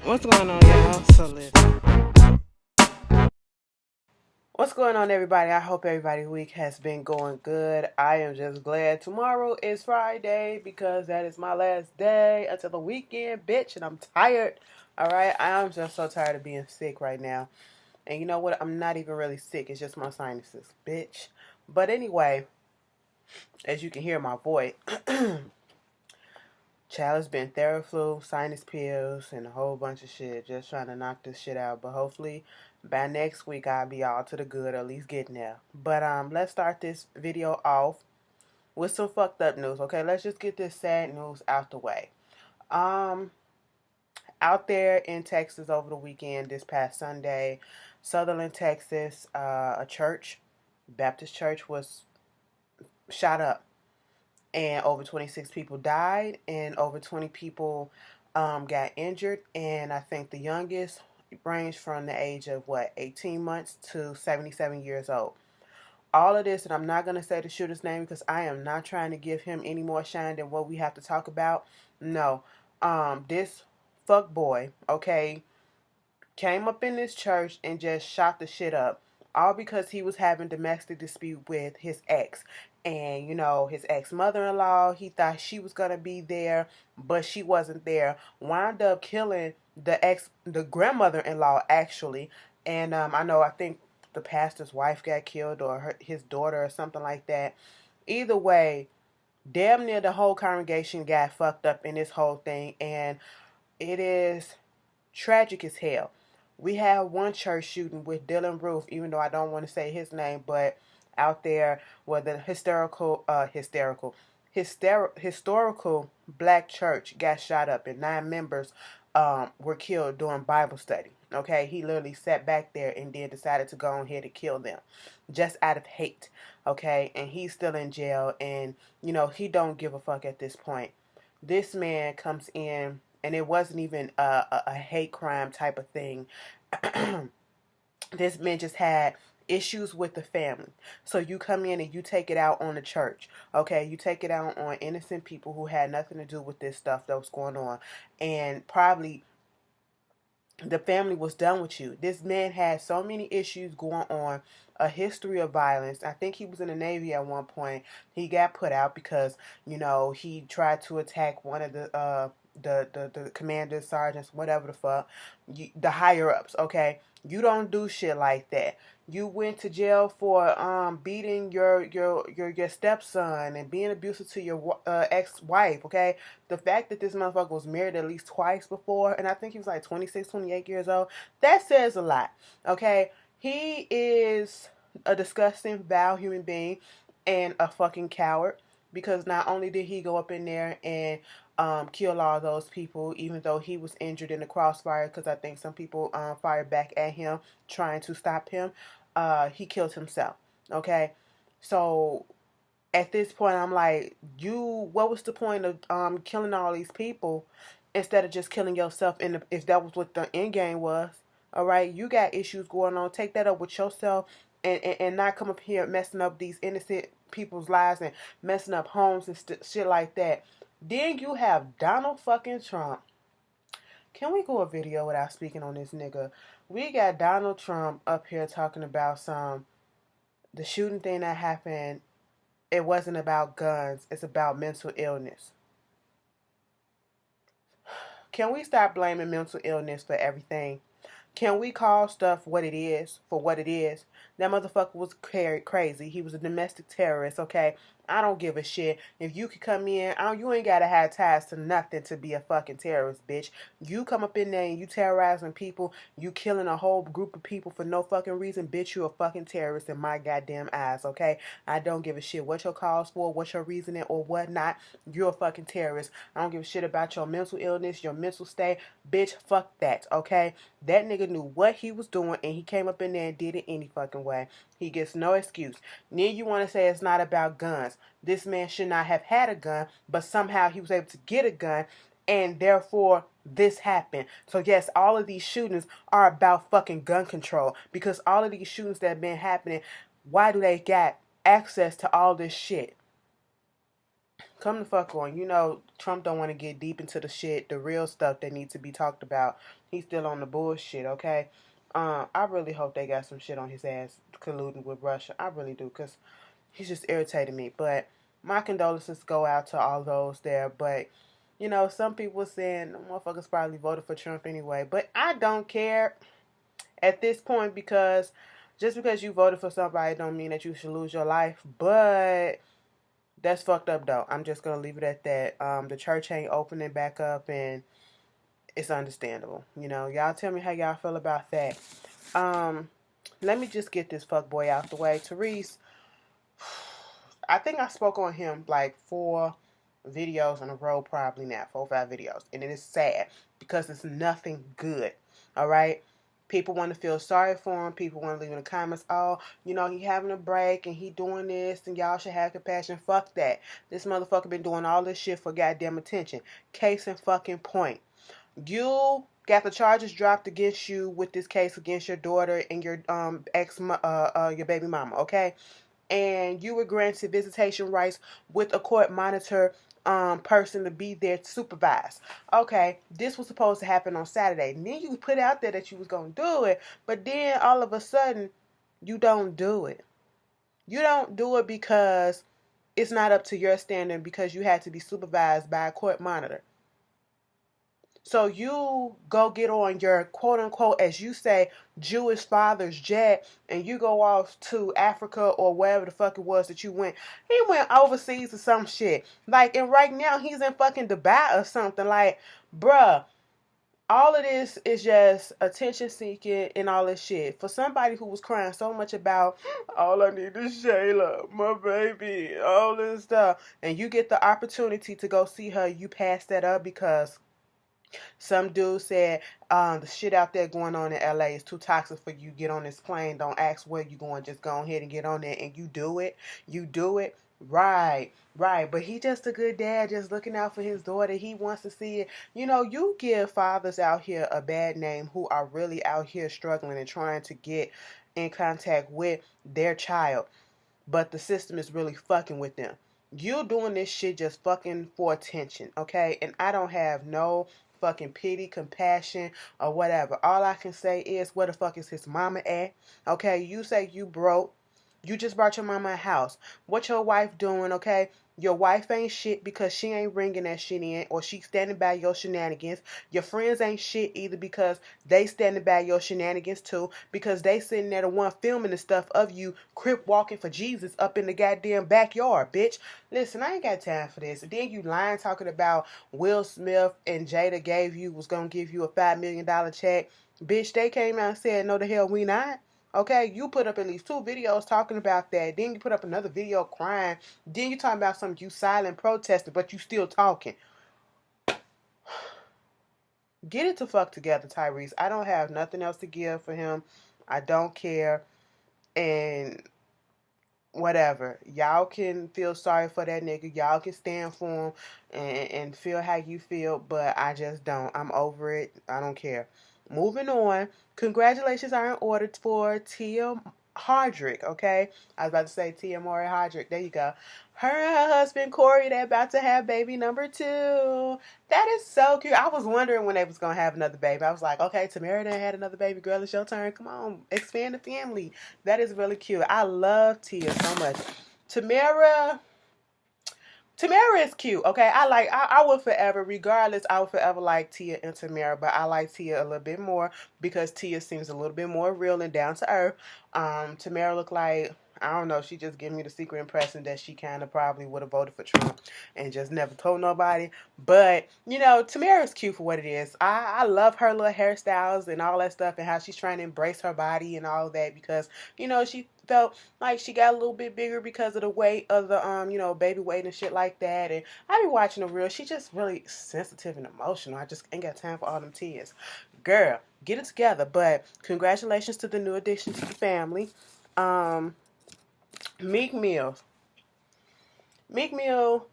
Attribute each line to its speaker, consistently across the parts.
Speaker 1: What's going on, y'all? So listen. What's going on, everybody? I hope everybody's week has been going good. I am just glad tomorrow is Friday because that is my last day until the weekend, bitch, and I'm tired. All right, I'm just so tired of being sick right now. And you know what? I'm not even really sick. It's just my sinuses, bitch. But anyway, as you can hear my voice, child has been Theraflu, sinus pills, and a whole bunch of shit. Just trying to knock this shit out. But hopefully by next week I'll be all to the good, or at least getting there. But let's start this video off with some fucked up news. Okay, let's just get this sad news out the way. Um, Out there in Texas over the weekend, this past Sunday, Sutherland, Texas, a church, Baptist church, was shot up, and over 26 people died, and over 20 people got injured. And I think the youngest ranged from the age of 18 months to 77 years old. All of this, and I'm not going to say the shooter's name because I am not trying to give him any more shine than what we have to talk about. No, this fuck boy, okay, came up in this church and just shot the shit up, all because he was having domestic dispute with his ex. And his ex mother-in-law, he thought she was gonna be there, but she wasn't there. Wound up killing the grandmother-in-law, actually. And I think the pastor's wife got killed, or his daughter, or something like that. Either way, damn near the whole congregation got fucked up in this whole thing, and it is tragic as hell. We had one church shooting with Dylan Roof, even though I don't want to say his name, but out there where the historical black church got shot up, and 9 members were killed during Bible study. Okay, he literally sat back there and then decided to go ahead and kill them, just out of hate. Okay, and he's still in jail, and he don't give a fuck at this point. This man comes in, and it wasn't even a hate crime type of thing. This man just had issues with the family. So you come in and you take it out on the church. Okay, you take it out on innocent people who had nothing to do with this stuff that was going on. And probably the family was done with you. This man had so many issues going on, a history of violence. I think he was in the Navy at one point. He got put out because he tried to attack one of the commanders, sergeants, whatever the fuck, the higher ups. Okay, you don't do shit like that. You went to jail for beating your stepson and being abusive to your ex-wife. Okay, the fact that this motherfucker was married at least twice before, and I think he was like 26, 28 years old, that says a lot. Okay, he is a disgusting, vile human being and a fucking coward, because not only did he go up in there and kill all those people, even though he was injured in the crossfire, because I think some people fired back at him trying to stop him, he killed himself. Okay, so at this point, I'm like, what was the point of killing all these people instead of just killing yourself? And if that was what the end game was, all right, you got issues going on. Take that up with yourself, and not come up here messing up these innocent people's lives and messing up homes and shit like that. Then you have Donald fucking Trump. Can we go a video without speaking on this nigga? We got Donald Trump up here talking about the shooting thing that happened. It wasn't about guns. It's about mental illness. Can we stop blaming mental illness for everything? Can we call stuff what it is for what it is? That motherfucker was crazy. He was a domestic terrorist, okay? I don't give a shit. If you could come in, you ain't gotta have ties to nothing to be a fucking terrorist, bitch. You come up in there and you terrorizing people, you killing a whole group of people for no fucking reason, bitch, you a fucking terrorist in my goddamn eyes, okay? I don't give a shit what your cause for, what your reasoning or whatnot. You're a fucking terrorist. I don't give a shit about your mental illness, your mental state. Bitch, fuck that, okay? That nigga knew what he was doing, and he came up in there and did it any fucking way. He gets no excuse. Then you want to say it's not about guns. This man should not have had a gun, but somehow he was able to get a gun, and therefore this happened. So yes, all of these shootings are about fucking gun control, because all of these shootings that have been happening, why do they got access to all this shit? come the fuck on. You know, Trump don't want to get deep into the shit, the real stuff that needs to be talked about. He's still on the bullshit, okay? I really hope they got some shit on his ass colluding with Russia. I really do, because he's just irritating me. But my condolences go out to all those there. But, you know, some people saying, motherfuckers probably voted for Trump anyway. But I don't care at this point, because just because you voted for somebody don't mean that you should lose your life. But that's fucked up though. I'm just gonna leave it at that. The church ain't opening back up, and it's understandable. You know, y'all tell me how y'all feel about that. Um, Let me just get this fuck boy out the way. Tyrese, I think I spoke on him like 4 videos in a row, probably now 4 or 5 videos, and it is sad because it's nothing good. All right. People want to feel sorry for him. People want to leave in the comments, oh, you know, he having a break and he doing this and y'all should have compassion. Fuck that. This motherfucker been doing all this shit for goddamn attention. Case in fucking point. You got the charges dropped against you with this case against your daughter and your your baby mama, okay? And you were granted visitation rights with a court monitor person to be there to supervise. Okay, this was supposed to happen on Saturday. And then you put out there that you was gonna do it, but then all of a sudden you don't do it. You don't do it because it's not up to your standard, because you had to be supervised by a court monitor. So you go get on your quote unquote, as you say, Jewish father's jet, and you go off to Africa or wherever the fuck it was that you went. He went overseas or some shit. Like, and right now he's in fucking Dubai or something. Like, bruh, all of this is just attention seeking and all this shit. For somebody who was crying so much about, all I need is Shayla, my baby, all this stuff, and you get the opportunity to go see her, you pass that up because some dude said, the shit out there going on in LA is too toxic for you. Get on this plane. Don't ask where you going. Just go ahead and get on there, and you do it. You do it. Right, right. But he just a good dad, just looking out for his daughter. He wants to see it. You know, you give fathers out here a bad name who are really out here struggling and trying to get in contact with their child, but the system is really fucking with them. You doing this shit just fucking for attention, okay? And I don't have no fucking pity, compassion, or whatever. All I can say is, where the fuck is his mama at? Okay, you say you broke. You just brought your mama a house. What your wife doing, okay? Your wife ain't shit because she ain't bringing that shit in, or she standing by your shenanigans. Your friends ain't shit either because they standing by your shenanigans too, because they sitting there the one filming the stuff of you crip walking for Jesus up in the goddamn backyard, bitch. Listen, I ain't got time for this. And then you lying talking about Will Smith and Jada was gonna give you a $5 million check. Bitch, they came out and said, no the hell we not. Okay, you put up at least 2 videos talking about that. Then you put up another video crying. Then you talking about something you silent protesting, but you still talking. Get it to fuck together, Tyrese. I don't have nothing else to give for him. I don't care. And whatever. Y'all can feel sorry for that nigga. Y'all can stand for him and feel how you feel, but I just don't. I'm over it. I don't care. Moving on. Congratulations are in order for Tia Hardrick, okay? I was about to say Tia Mori Hardrick. There you go. Her and her husband Corey, they're about to have baby number 2. That is so cute. I was wondering when they was gonna have another baby. I was like, okay, Tamara done had another baby. Girl, it's your turn. Come on, expand the family. That is really cute. I love Tia so much. Tamara is cute, okay? I will forever, regardless, I will forever like Tia and Tamara, but I like Tia a little bit more because Tia seems a little bit more real and down to earth. Tamara looked like, I don't know, she just gave me the secret impression that she kind of probably would have voted for Trump and just never told nobody. But, you know, Tamara's cute for what it is. I love her little hairstyles and all that stuff and how she's trying to embrace her body and all that because, you know, she felt like she got a little bit bigger because of the weight of the you know, baby weight and shit like that. And I be watching the reel. She's just really sensitive and emotional. I just ain't got time for all them tears. Girl, get it together. But congratulations to the new addition to the family. Meek Mill. Meek Mill,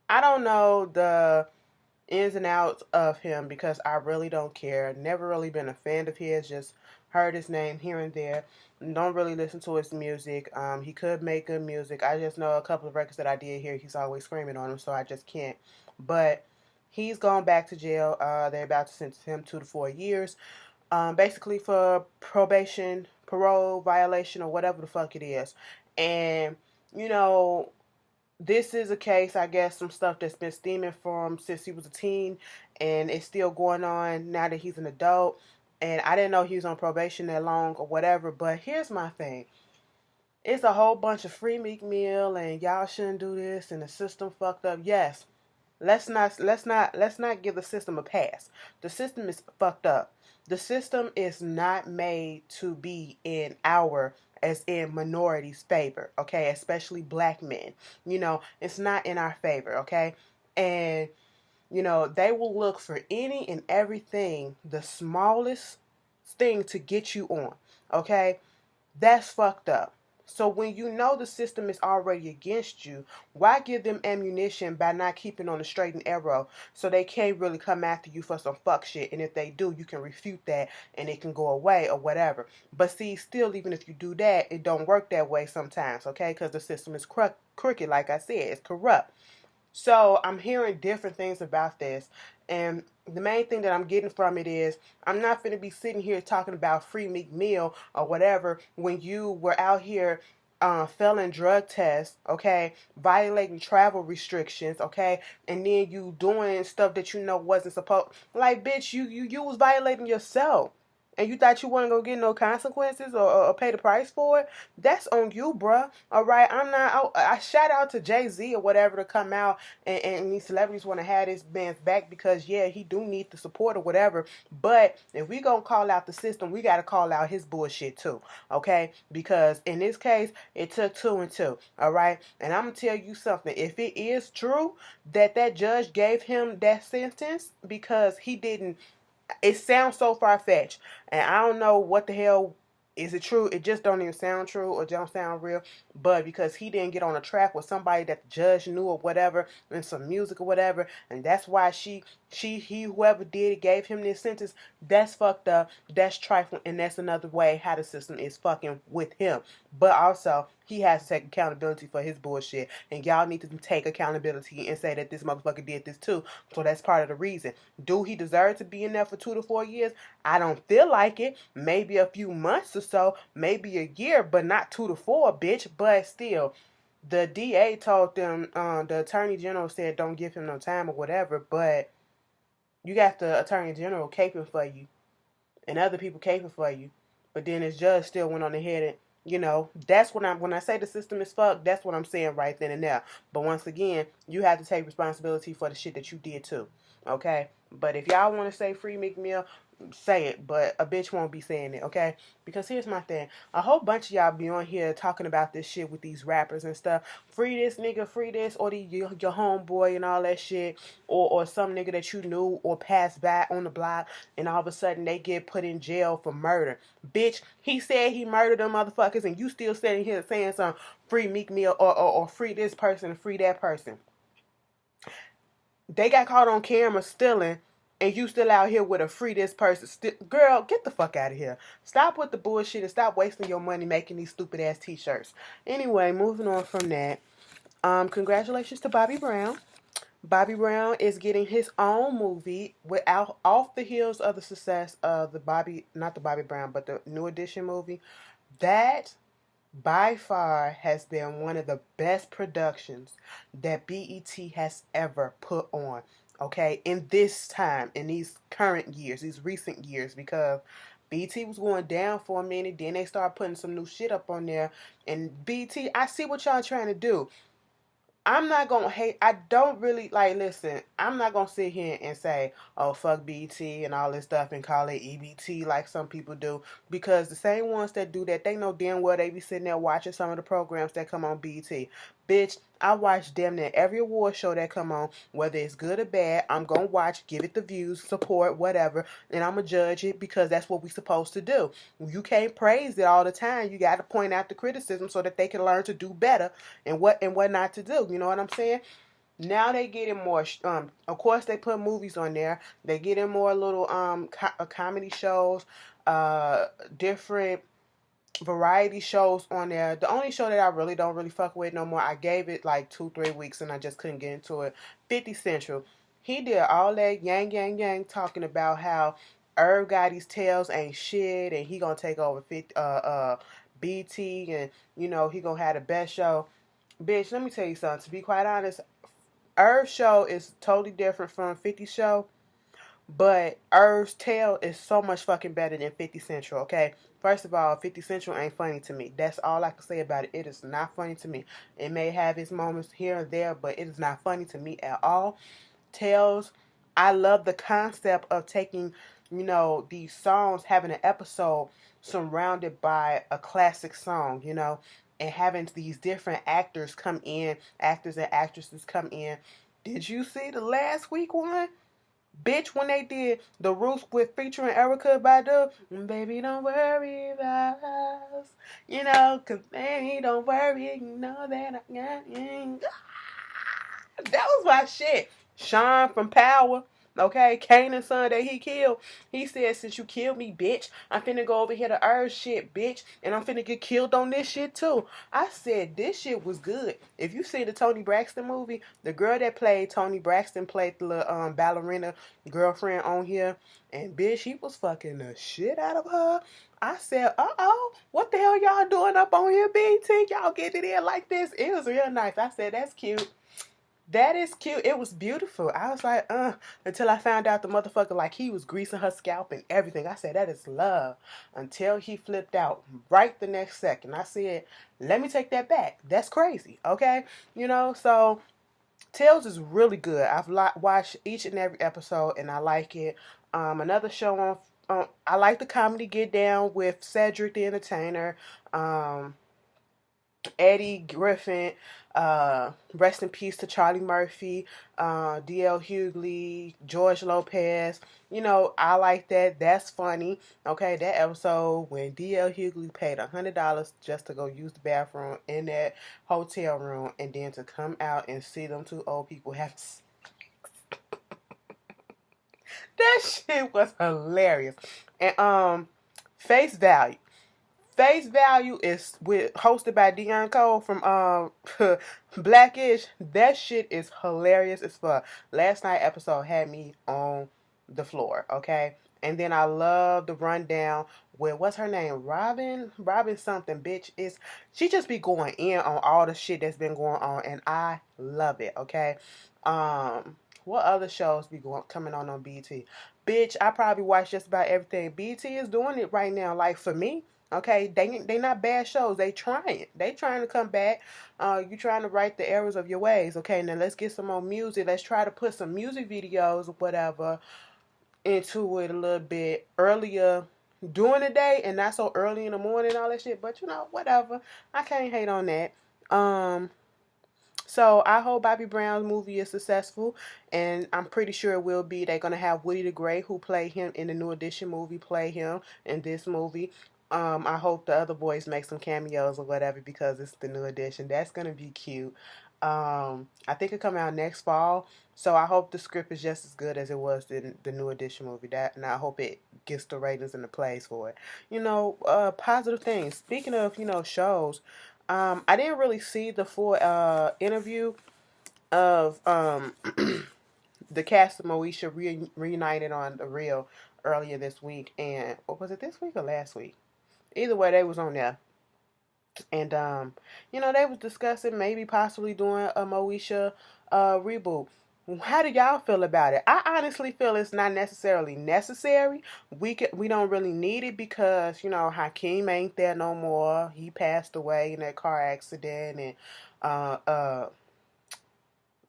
Speaker 1: I don't know the ins and outs of him because I really don't care. Never really been a fan of his. Just heard his name here and there. Don't really listen to his music. He could make good music. I just know a couple of records that I did hear. He's always screaming on them, so I just can't. But he's gone back to jail. They're about to sentence him 2 to 4 years. Basically for probation, parole violation, or whatever the fuck it is. And you know, this is a case, I guess, some stuff that's been steaming from since he was a teen, and it's still going on now that he's an adult. And I didn't know he was on probation that long or whatever. But here's my thing: it's a whole bunch of free Meek Mill and y'all shouldn't do this and the system fucked up. Yes, let's not give the system a pass. The system is fucked up. The system is not made to be in our, as in minorities' favor, okay? Especially black men. It's not in our favor, okay? And they will look for any and everything, the smallest thing to get you on, okay? That's fucked up. So when you know the system is already against you, why give them ammunition by not keeping on the straight and narrow so they can't really come after you for some fuck shit? And if they do, you can refute that and it can go away or whatever. But see, still, even if you do that, it don't work that way sometimes, okay? Because the system is crooked, like I said, it's corrupt. So I'm hearing different things about this. And the main thing that I'm getting from it is I'm not going to be sitting here talking about free Meek Mill or whatever when you were out here failing drug tests, okay, violating travel restrictions, okay, and then you doing stuff that you know wasn't supposed. Like, bitch, you was violating yourself. And you thought you weren't gonna get no consequences or pay the price for it? That's on you, bruh. All right, I'm not. I shout out to Jay-Z or whatever to come out and these celebrities want to have this man's back because yeah, he do need the support or whatever. But if we gonna call out the system, we gotta call out his bullshit too, okay? Because in this case, it took 2 and 2. All right, and I'm gonna tell you something. If it is true that judge gave him that sentence because he didn't, it sounds so far-fetched, and I don't know what the hell. Is it true? It just don't even sound true or don't sound real. But because he didn't get on a track with somebody that the judge knew or whatever, and some music or whatever, and that's why he, whoever did it, gave him this sentence. That's fucked up. That's trifling, and that's another way how the system is fucking with him. But also, he has to take accountability for his bullshit, and y'all need to take accountability and say that this motherfucker did this too. So that's part of the reason. Do he deserve to be in there for 2 to 4 years? I don't feel like it. Maybe a few months or so, maybe a year, but not 2 to 4, bitch. But still, the DA told them, the attorney general said don't give him no time or whatever, but you got the attorney general caping for you and other people caping for you. But then his judge still went on ahead and, that's when I say the system is fucked, that's what I'm saying right then and there. But once again, you have to take responsibility for the shit that you did too. Okay? But if y'all want to say free Meek Mill, say it, but a bitch won't be saying it, okay? Because here's my thing. A whole bunch of y'all be on here talking about this shit with these rappers and stuff. Free this nigga, free this, or your homeboy and all that shit. Or some nigga that you knew or passed by on the block, and all of a sudden they get put in jail for murder. Bitch, he said he murdered them motherfuckers, and you still sitting here saying some free Meek Mill or free this person, free that person. They got caught on camera stealing, and you still out here with a free this person. Girl, get the fuck out of here. Stop with the bullshit and stop wasting your money making these stupid ass t-shirts. Anyway, moving on from that. Congratulations to Bobby Brown. Bobby Brown is getting his own movie without off the heels of the success of not the Bobby Brown, but the New Edition movie. That by far has been one of the best productions that BET has ever put on. Okay, in this time, in these current years, these recent years, because BET was going down for a minute, then they started putting some new shit up on there. And BET, I see what y'all trying to do. I'm not gonna hate. I don't really like. Listen, I'm not gonna sit here and say, "Oh, fuck BT and all this stuff," and call it EBT like some people do, because the same ones that do that, they know damn well they be sitting there watching some of the programs that come on BT. Bitch, I watch damn near every award show that come on, whether it's good or bad. I'm gonna watch, give it the views, support, whatever, and I'm gonna judge it because that's what we supposed to do. You can't praise it all the time. You got to point out the criticism so that they can learn to do better and what not to do. You know what I'm saying? Now they getting more. Of course, they put movies on there. They getting more little comedy shows, uh, different variety shows on there. The only show that I really don't really fuck with no more, I gave it like 2-3 weeks and I just couldn't get into it. 50 Central. He did all that yang yang yang talking about how Irv Gotti's tails ain't shit and he gonna take over 50 BT and he gonna have the best show. Bitch, let me tell you something. To be quite honest, Irv's show is totally different from 50's show. But Irv's tale is so much fucking better than 50 Central, okay? First of all, 50 Central ain't funny to me. That's all I can say about it. It is not funny to me. It may have its moments here and there, but it is not funny to me at all. Tales, I love the concept of taking, these songs, having an episode surrounded by a classic song, and having these different actors come in, actors and actresses come in. Did you see the last week one? Bitch, when they did the Roots with featuring Erica Badu, baby, don't worry about us. Cause baby, don't worry, you know that I got you. That was my shit. Sean from Power, okay, Kanan's son that he killed. He said, since you killed me, bitch, I'm finna go over here to Earth shit, bitch, and I'm finna get killed on this shit too. I said, this shit was good. If you see the Toni Braxton movie, the girl that played Toni Braxton played the little, ballerina girlfriend on here, and bitch, he was fucking the shit out of her. I said, what the hell y'all doing up on here, BT? Y'all getting it in like this? It was real nice. I said, that's cute. That is cute. It was beautiful. I was like, until I found out the motherfucker, like, he was greasing her scalp and everything. I said, that is love. Until he flipped out right the next second. I said, let me take that back. That's crazy. Okay? So Tales is really good. I've watched each and every episode and I like it. Another show I like the comedy Get Down with Cedric the Entertainer. Eddie Griffin, rest in peace to Charlie Murphy, D.L. Hughley, George Lopez. I like that. That's funny. Okay, that episode when D.L. Hughley paid $100 just to go use the bathroom in that hotel room and then to come out and see them two old people have that shit was hilarious. And Face Value. Face Value is hosted by Dion Cole from Blackish. That shit is hilarious as fuck. Last night episode had me on the floor, okay? And then I love the rundown with what's her name? Robin something, bitch. She just be going in on all the shit that's been going on and I love it, okay? What other shows be coming on BT? Bitch, I probably watch just about everything. BT is doing it right now. Like for me, okay, they not bad shows. They trying to come back. You trying to right the errors of your ways. Okay, now let's get some more music. Let's try to put some music videos or whatever into it a little bit earlier during the day and not so early in the morning and all that shit. But whatever. I can't hate on that. So I hope Bobby Brown's movie is successful, and I'm pretty sure it will be. They're gonna have Woody the Grey, who played him in the New Edition movie, play him in this movie. I hope the other boys make some cameos or whatever because it's the New Edition. That's gonna be cute. I think it come out next fall, so I hope the script is just as good as it was in the New Edition movie. And I hope it gets the ratings and the plays for it. Positive things. Speaking of shows. I didn't really see the full interview of the cast of Moesha reunited on The Real earlier this week. And what was it, this week or last week? Either way, they was on there. And, they was discussing maybe possibly doing a Moesha reboot. How do y'all feel about it? I honestly feel it's not necessarily necessary. We don't really need it because Hakeem ain't there no more. He passed away in that car accident, and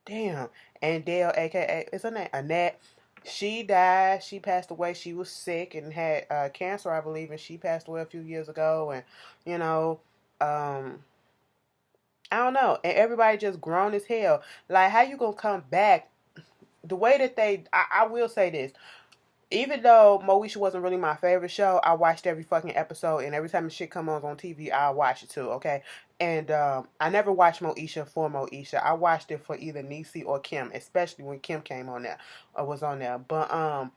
Speaker 1: damn, and Dale, aka is her name Annette. She died. She passed away. She was sick and had cancer, I believe, and she passed away a few years ago. And I don't know. And everybody just grown as hell. Like, how you gonna come back? The way that I will say this. Even though Moesha wasn't really my favorite show, I watched every fucking episode, and every time the shit comes on TV, I watch it too, okay? And I never watched Moesha for Moesha. I watched it for either Niecy or Kim, especially when Kim came on there or was on there. But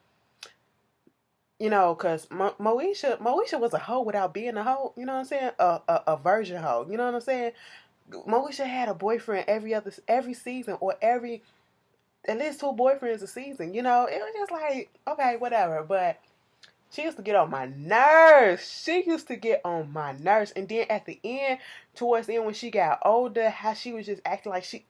Speaker 1: you know, cause Moesha was a hoe without being a hoe. You know what I'm saying? A virgin hoe. You know what I'm saying? Moesha had a boyfriend every season, or every at least two boyfriends a season. You know, it was just like, okay, whatever. But she used to get on my nerves. She used to get on my nerves. And then at the end, towards the end when she got older, how she was just acting like she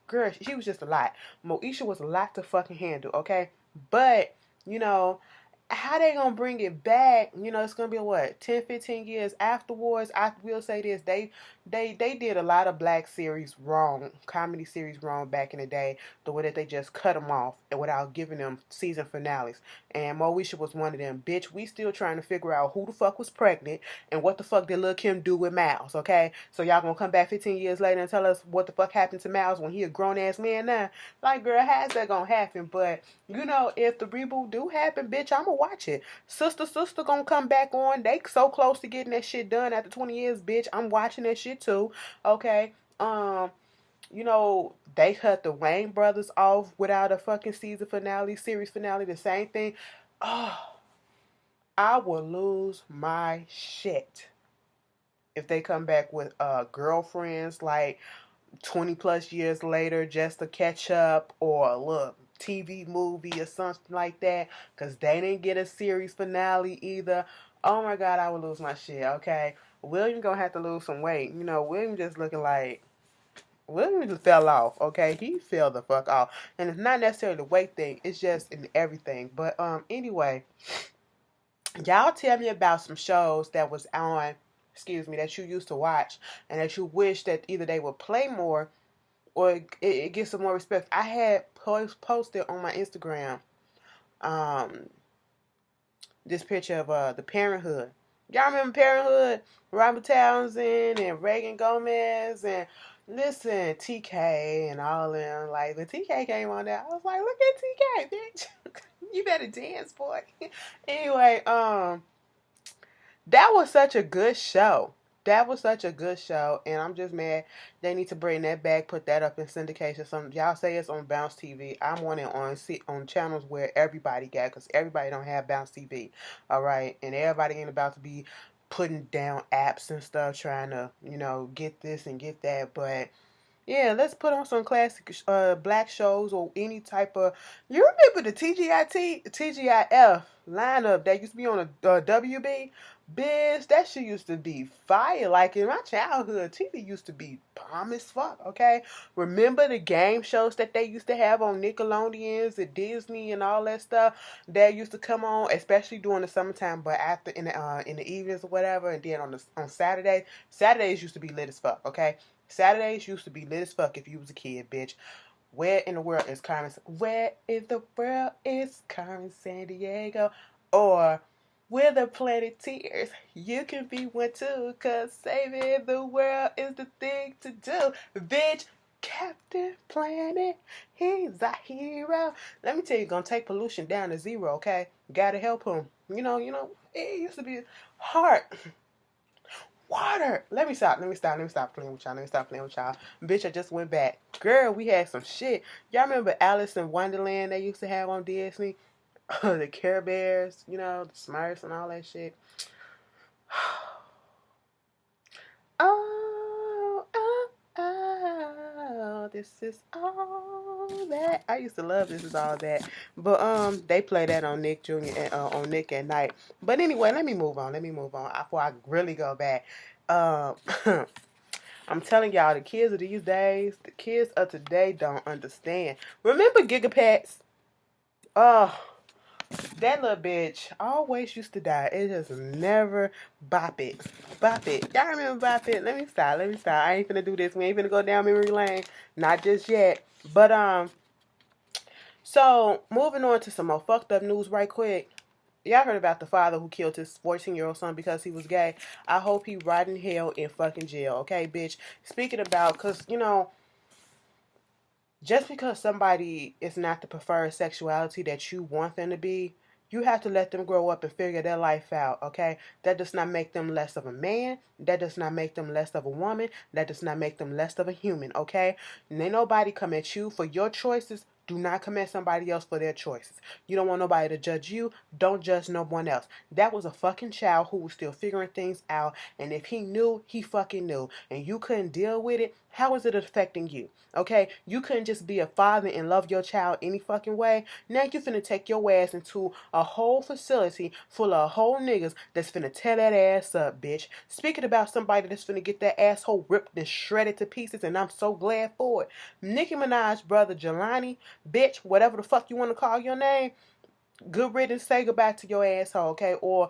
Speaker 1: was just a lot. Moesha was a lot to fucking handle, okay? But, you know, how they gonna bring it back? You know, it's gonna be what, 10, 15 years afterwards. I will say this, they did a lot of black series wrong, comedy series wrong back in the day, the way that they just cut them off and without giving them season finales. And Moesha was one of them. Bitch, we still trying to figure out who the fuck was pregnant and what the fuck did Lil' Kim do with Miles, okay? So y'all gonna come back 15 years later and tell us what the fuck happened to Miles when he a grown ass man now? Like, girl, how's that gonna happen? But you know, if the reboot do happen, bitch, I'ma watch it. Sister gonna come back on. They so close to getting that shit done after 20 years, bitch. I'm watching that shit too. Okay. You know, they cut the Wayne brothers off without a fucking season finale, series finale, the same thing. Oh, I will lose my shit if they come back with girlfriends like 20 plus years later just to catch up, or look, TV movie or something like that, because they didn't get a series finale either. Oh my god, I would lose my shit, okay? William gonna have to lose some weight. You know, William just looking like, William just fell off, okay? He fell the fuck off. And it's not necessarily the weight thing, it's just in everything. But anyway, y'all tell me about some shows that was on, excuse me, that you used to watch and that you wish that either they would play more or it gets some more respect. I had posted on my Instagram um, this picture of the Parenthood. Y'all remember Parenthood? Robert Townsend and Reagan Gomez and listen, TK and all them. Like, when TK came on there, I was like, look at TK, bitch. You better dance, boy. Anyway, that was such a good show. That was such a good show, and I'm just mad they need to bring that back, put that up in syndication. Some y'all say it's on Bounce TV. I want it on channels where everybody got, because everybody don't have Bounce TV, all right, and everybody ain't about to be putting down apps and stuff trying to, you know, get this and get that. But yeah, let's put on some classic black shows or any type of. You remember the TGIF lineup that used to be on a WB? Bitch, that shit used to be fire. Like in my childhood, TV used to be bomb as fuck, okay? Remember the game shows that they used to have on Nickelodeons and Disney and all that stuff that used to come on, especially during the summertime, but after in the evenings or whatever, and then on Saturdays used to be lit as fuck, okay? Saturdays used to be lit as fuck if you was a kid, bitch. Where in the world is Carmen? Where in the world is Carmen Sandiego? Or we're the Planeteers. You can be one too, cause saving the world is the thing to do. Bitch, Captain Planet, he's a hero. Let me tell you, gonna take pollution down to zero, okay? Gotta help him. You know, it used to be hard. Water. Let me stop playing with y'all. Bitch, I just went back. Girl, we had some shit. Y'all remember Alice in Wonderland they used to have on Disney? The Care Bears, you know, the Smurfs and all that shit. This is all that. I used to love This Is All That. But they play that on Nick Jr. and on Nick at Night. But anyway, let me move on before I really go back. Um I'm telling y'all, the kids of these days, the kids of today don't understand. Remember Gigapets? Oh, that little bitch always used to die. It just never bop it. Bop it. Y'all remember bop it? Let me stop. I ain't finna do this. We ain't finna go down memory lane. Not just yet. But so moving on to some more fucked up news right quick. Y'all heard about the father who killed his 14-year-old son because he was gay. I hope he rot in hell in fucking jail. Okay, bitch. Speaking about, cause you know, just because somebody is not the preferred sexuality that you want them to be, You have to let them grow up and figure their life out, okay? That does not make them less of a man. That does not make them less of a woman. That does not make them less of a human, okay? And ain't nobody come at you for your choices. Do not come at somebody else for their choices. You don't want nobody to judge you. Don't judge no one else. That was a fucking child who was still figuring things out. And if he knew, he fucking knew. And you couldn't deal with it, how is it affecting you? Okay? You couldn't just be a father and love your child any fucking way. Now you finna take your ass into a whole facility full of whole niggas that's finna tear that ass up, bitch. Speaking about somebody that's finna get that asshole ripped and shredded to pieces, and I'm so glad for it. Nicki Minaj's brother Jelani, bitch, whatever the fuck you want to call your name, good riddance, say goodbye to your asshole, okay? Or,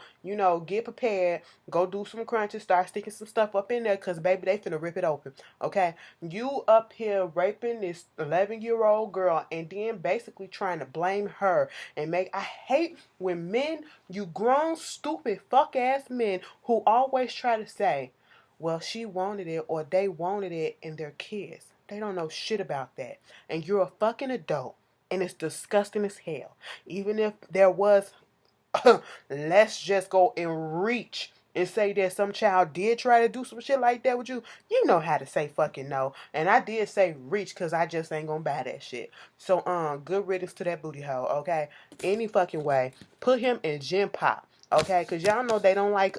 Speaker 1: get prepared, go do some crunches, start sticking some stuff up in there, because, baby, they finna rip it open, okay? You up here raping this 11-year-old girl and then basically trying to blame her and I hate when men, you grown, stupid, fuck-ass men who always try to say, well, she wanted it or they wanted it and they're kids. They don't know shit about that. And you're a fucking adult. And it's disgusting as hell. Even if there was, let's just go and reach and say that some child did try to do some shit like that with you. You know how to say fucking no. And I did say reach because I just ain't gonna buy that shit. So, good riddance to that booty hole, okay? Any fucking way. Put him in gym pop. Okay, cause y'all know they don't like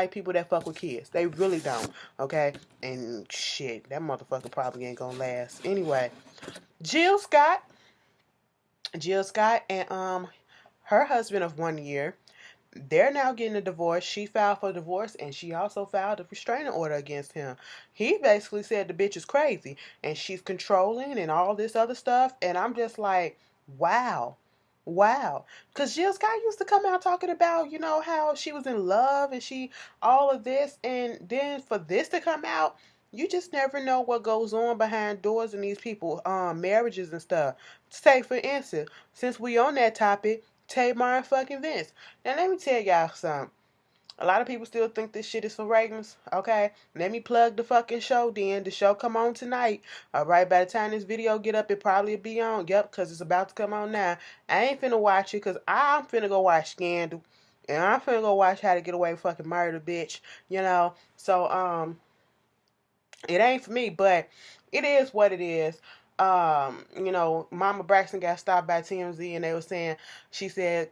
Speaker 1: people that fuck with kids. They really don't. Okay, and shit, that motherfucker probably ain't gonna last. Anyway, Jill Scott and her husband of 1 year, they're now getting a divorce. She filed for divorce and she also filed a restraining order against him. He basically said the bitch is crazy and she's controlling and all this other stuff. And I'm just like, wow. Wow. Because Jill Scott used to come out talking about, how she was in love and all of this. And then for this to come out, you just never know what goes on behind doors in these people, marriages and stuff. Say, for instance, since we on that topic, Tamar and fucking Vince. Now, let me tell y'all something. A lot of people still think this shit is for ratings, okay? Let me plug the fucking show then. The show come on tonight. All right, by the time this video get up, it probably be on. Yep, because it's about to come on now. I ain't finna watch it because I'm finna go watch Scandal. And I'm finna go watch How to Get Away with Fucking Murder, bitch. So, it ain't for me, but it is what it is. Mama Braxton got stopped by TMZ and they were saying, she said,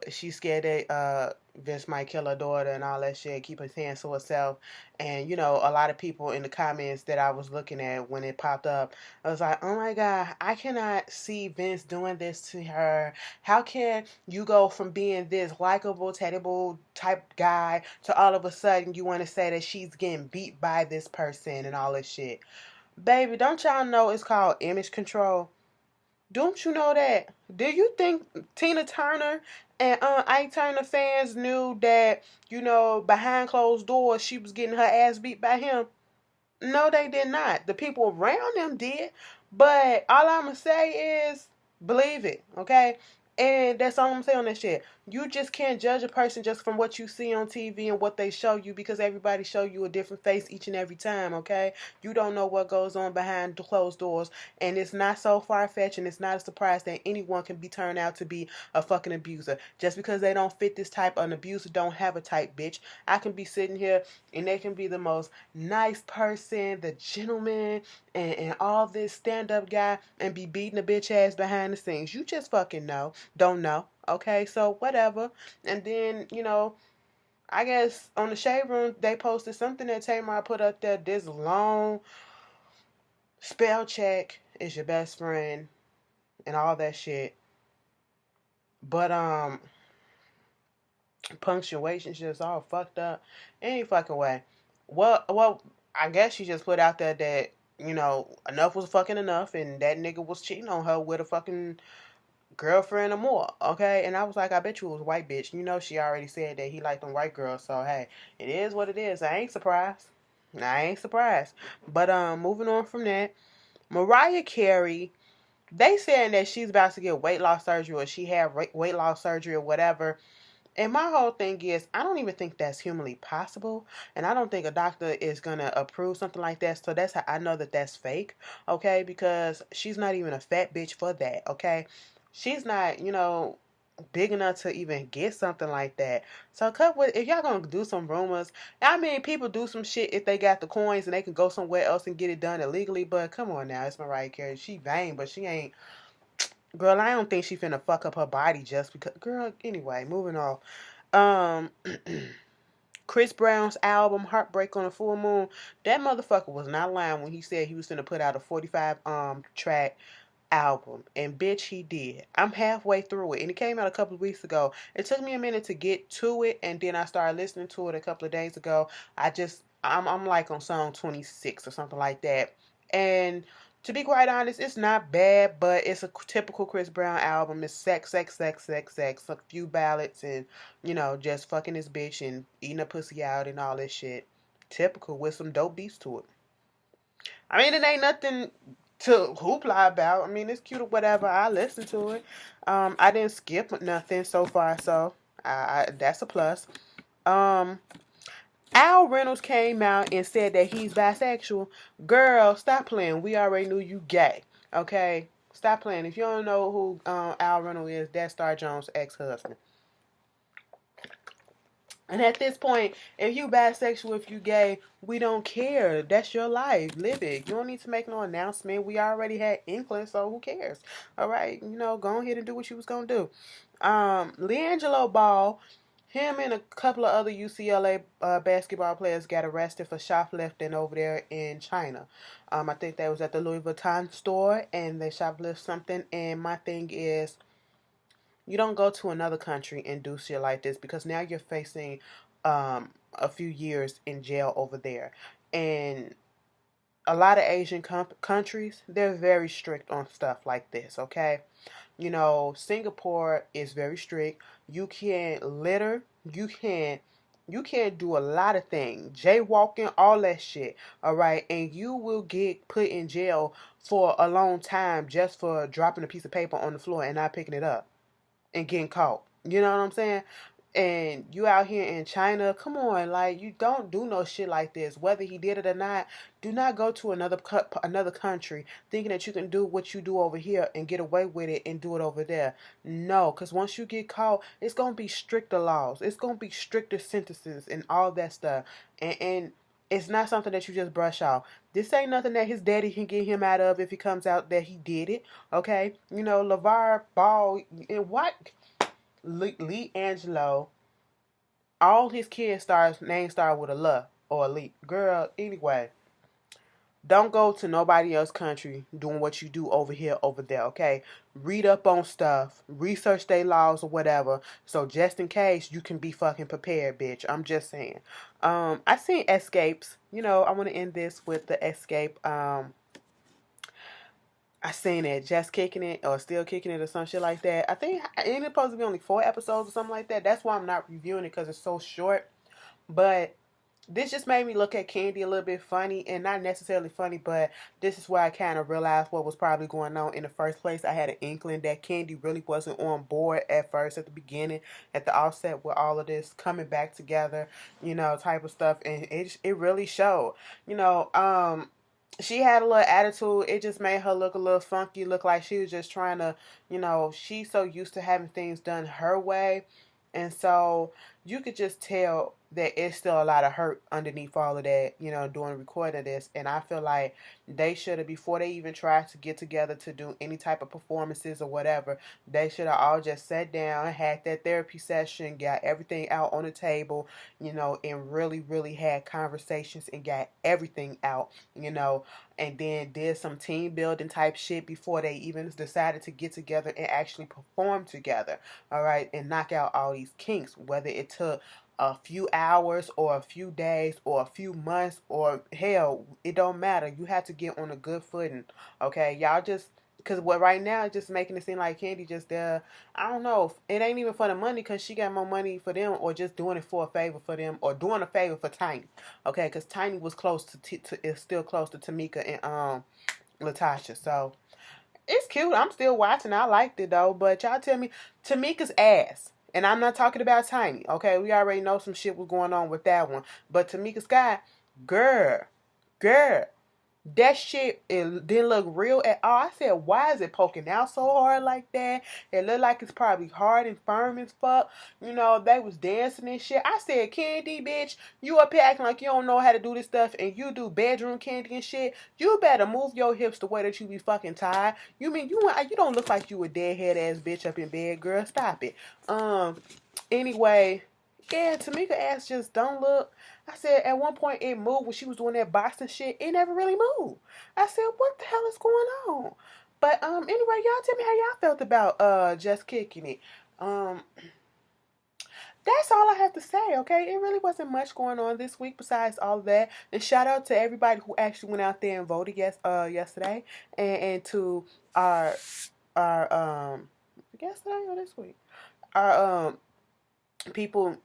Speaker 1: she's scared that Vince might kill her daughter and all that shit, keep his hands to herself. And, a lot of people in the comments that I was looking at when it popped up, I was like, oh my God, I cannot see Vince doing this to her. How can you go from being this likable, terrible type guy to all of a sudden you want to say that she's getting beat by this person and all this shit? Baby, don't y'all know it's called image control? Don't you know that? Do you think Tina Turner and Ike Turner fans knew that, behind closed doors she was getting her ass beat by him? No, they did not. The people around them did. But all I'm going to say is believe it, okay? And that's all I'm saying on that shit. You just can't judge a person just from what you see on TV and what they show you because everybody show you a different face each and every time, okay? You don't know what goes on behind the closed doors. And it's not so far-fetched and it's not a surprise that anyone can be turned out to be a fucking abuser. Just because they don't fit this type, an abuser don't have a type, bitch. I can be sitting here and they can be the most nice person, the gentleman, and all this stand-up guy and be beating a bitch ass behind the scenes. You just fucking know. Don't know. Okay, so whatever. And then, I guess on the Shade Room, they posted something that Tamar put up there. This long spell check is your best friend and all that shit. But, punctuation's just all fucked up. Any fucking way. Well, I guess she just put out there that, enough was fucking enough and that nigga was cheating on her with a fucking girlfriend or more, okay? And I was like, I bet you it was white bitch. She already said that he liked them white girls, so hey, it is what it is. I ain't surprised. But moving on from that, Mariah Carey, they saying that she's about to get weight loss surgery or she had weight loss surgery or whatever. And my whole thing is, I don't even think that's humanly possible. And I don't think a doctor is going to approve something like that. So that's how I know that that's fake, okay? Because she's not even a fat bitch for that, okay? She's not, big enough to even get something like that. So cut with if y'all gonna do some rumors. I mean, people do some shit if they got the coins and they can go somewhere else and get it done illegally. But come on now, it's Mariah Carey. She vain, but she ain't. Girl, I don't think she finna fuck up her body just because. Girl, anyway, moving on. Um, Chris Brown's album Heartbreak on a Full Moon. That motherfucker was not lying when he said he was gonna put out a 45 track album, and bitch, he did. I'm halfway through it, and it came out a couple of weeks ago. It took me a minute to get to it, and then I started listening to it a couple of days ago. I'm like on song 26 or something like that, and to be quite honest, it's not bad, but it's a typical Chris Brown album. It's sex, sex, sex, sex, sex, a few ballads, and just fucking this bitch and eating a pussy out and all this shit. Typical with some dope beats to it. I mean, it ain't nothing to hoopla about. I mean, it's cute or whatever. I listen to it. I didn't skip nothing so far, so that's a plus. Um, Al Reynolds came out and said that he's bisexual. Girl, stop playing. We already knew you gay. Okay, stop playing. If you don't know who Al Reynolds is, that's Star Jones' ex-husband. And at this point, if you bisexual, if you gay, we don't care. That's your life. Live it. You don't need to make no announcement. We already had inkling, so who cares? All right, go ahead and do what you was gonna do. LiAngelo Ball, him and a couple of other UCLA basketball players got arrested for shoplifting over there in China. I think that was at the Louis Vuitton store, and they shoplifted something. And my thing is, you don't go to another country and do shit like this because now you're facing a few years in jail over there. And a lot of Asian countries, they're very strict on stuff like this, okay? Singapore is very strict. You can't litter. You can't do a lot of things. Jaywalking, all that shit. Alright. And you will get put in jail for a long time just for dropping a piece of paper on the floor and not picking it up and getting caught. You know what I'm saying? And you out here in China, come on, like you don't do no shit like this. Whether he did it or not, do not go to another country thinking that you can do what you do over here and get away with it and do it over there. No, because once you get caught, it's gonna be stricter laws. It's gonna be stricter sentences and all that stuff. And it's not something that you just brush off. This ain't nothing that his daddy can get him out of if he comes out that he did it. Okay, LeVar Ball and what Lee Angelo, all his kids name start with a L or a Lee. Girl, anyway, don't go to nobody else's country doing what you do over here, over there, okay? Read up on stuff, research their laws or whatever, so just in case you can be fucking prepared, bitch. I'm just saying. I seen Escapes. I want to end this with the Escape. I seen it, Just Kicking It or Still Kicking It or some shit like that. I think it's supposed to be only 4 episodes or something like that. That's why I'm not reviewing it because it's so short. But this just made me look at Candy a little bit funny, and not necessarily funny, but this is where I kind of realized what was probably going on in the first place. I had an inkling that Candy really wasn't on board at first, at the beginning, at the offset with all of this coming back together, type of stuff, and it really showed. She had a little attitude. It just made her look a little funky, look like she was just trying to, she's so used to having things done her way. And so you could just tell that it's still a lot of hurt underneath all of that, doing the recording of this. And I feel like they should have, before they even tried to get together to do any type of performances or whatever, they should have all just sat down, had that therapy session, got everything out on the table, and really, really had conversations and got everything out, and then did some team building type shit before they even decided to get together and actually perform together, all right, and knock out all these kinks, whether it took a few hours or a few days or a few months or hell, it don't matter. You have to get on a good footing, okay? Y'all just, because what right now is just making it seem like Candy just there. I don't know. It ain't even for the money because she got more money for them, or just doing it for a favor for them, or doing a favor for Tiny, okay? Because Tiny was close to is still close to Tamika and Latasha, so it's cute. I'm still watching. I liked it though, but y'all tell me Tamika's ass. And I'm not talking about Tiny, okay? We already know some shit was going on with that one. But Tamika Sky, girl, That shit, it didn't look real at all. I said, why is it poking out so hard like that? It looked like it's probably hard and firm as fuck. You know, they was dancing and shit. I said, Candy, bitch, you up here acting like you don't know how to do this stuff and you do bedroom candy and shit. You better move your hips the way that you be fucking tired. You mean you don't look like you a deadhead ass bitch up in bed, girl. Stop it. Anyway, yeah, Tamika ass just don't look. I said at one point it moved when she was doing that boxing shit. It never really moved. I said, what the hell is going on? But anyway, y'all tell me how y'all felt about just kicking it. Um, that's all I have to say, okay? It really wasn't much going on this week besides all of that. And shout out to everybody who actually went out there and voted yesterday. And to our yesterday or this week. Our people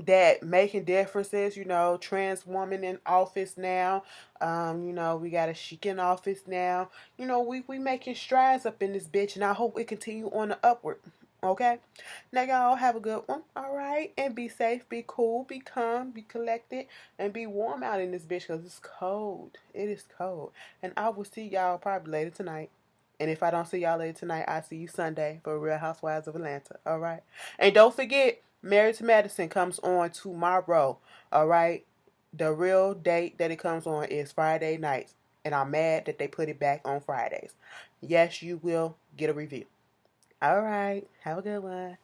Speaker 1: that making differences, you know, trans woman in office now. You know, we got a chic in office now. You know, we making strides up in this bitch, and I hope it continue on the upward. Okay? Now y'all have a good one. Alright? And be safe, be cool, be calm, be collected, and be warm out in this bitch because it's cold. It is cold. And I will see y'all probably later tonight. And if I don't see y'all later tonight, I'll see you Sunday for Real Housewives of Atlanta. Alright? And don't forget, Married to Madison comes on tomorrow. Alright? The real date that it comes on is Friday nights. And I'm mad that they put it back on Fridays. Yes, you will get a review. Alright. Have a good one.